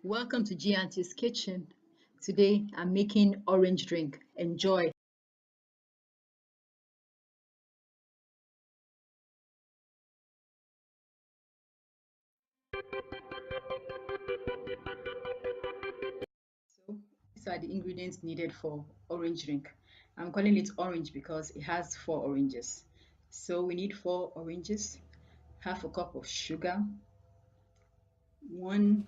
Welcome to G Auntie's Kitchen. Today I'm making orange drink. Enjoy. So these are the ingredients needed for orange drink. I'm calling it orange because it has four oranges. So we need four oranges, half a cup of sugar, one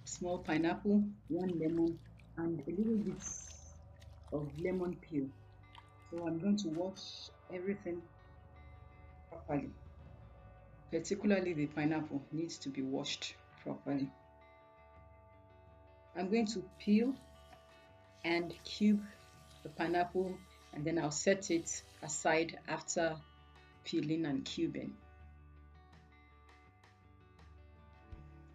small pineapple, one lemon, and a little bit of lemon peel. So I'm going to wash everything properly. Particularly the pineapple needs to be washed properly. I'm going to peel and cube the pineapple, and then I'll set it aside after peeling and cubing.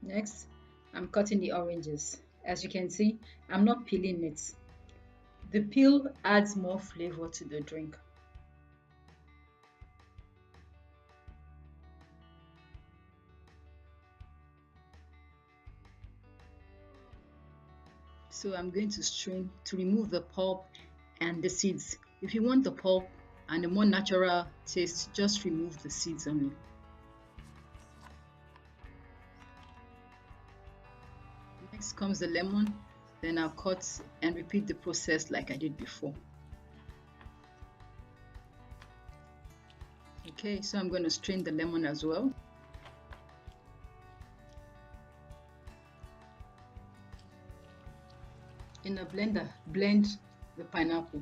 Next, I'm cutting the oranges. As you can see, I'm not peeling it. The peel adds more flavor to the drink. So I'm going to strain to remove the pulp and the seeds. If you want the pulp and a more natural taste, just remove the seeds only. Next comes the lemon, then I'll cut and repeat the process like I did before. Okay, so I'm going to strain the lemon as well. In a blender, blend the pineapple.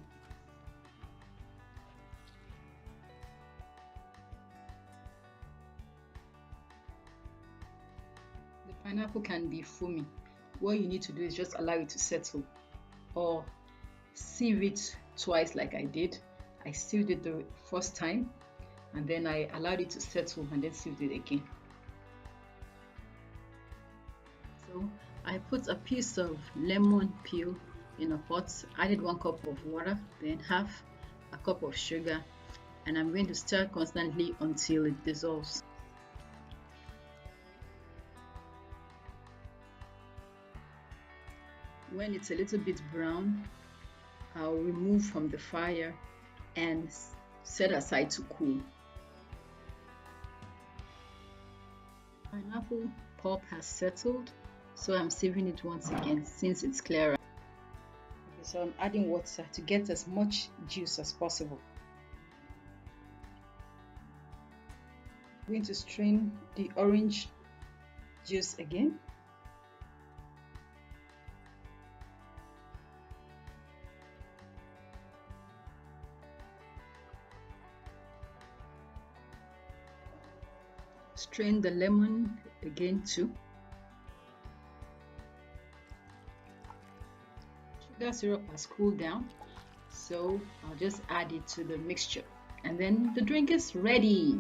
The pineapple can be foamy. What you need to do is just allow it to settle, or sieve it twice like I did. I sieved it the first time and then I allowed it to settle and then sieved it again. So I put a piece of lemon peel in a pot, added 1 cup of water, then half a cup of sugar, and I'm going to stir constantly until it dissolves. When it's a little bit brown, I'll remove from the fire and set aside to cool. Pineapple pulp has settled, so I'm sieving it once again since it's clearer. Okay, so I'm adding water to get as much juice as possible. I'm going to strain the orange juice again. Strain the lemon again too. Sugar syrup has cooled down, so I'll just add it to the mixture, and then the drink is ready.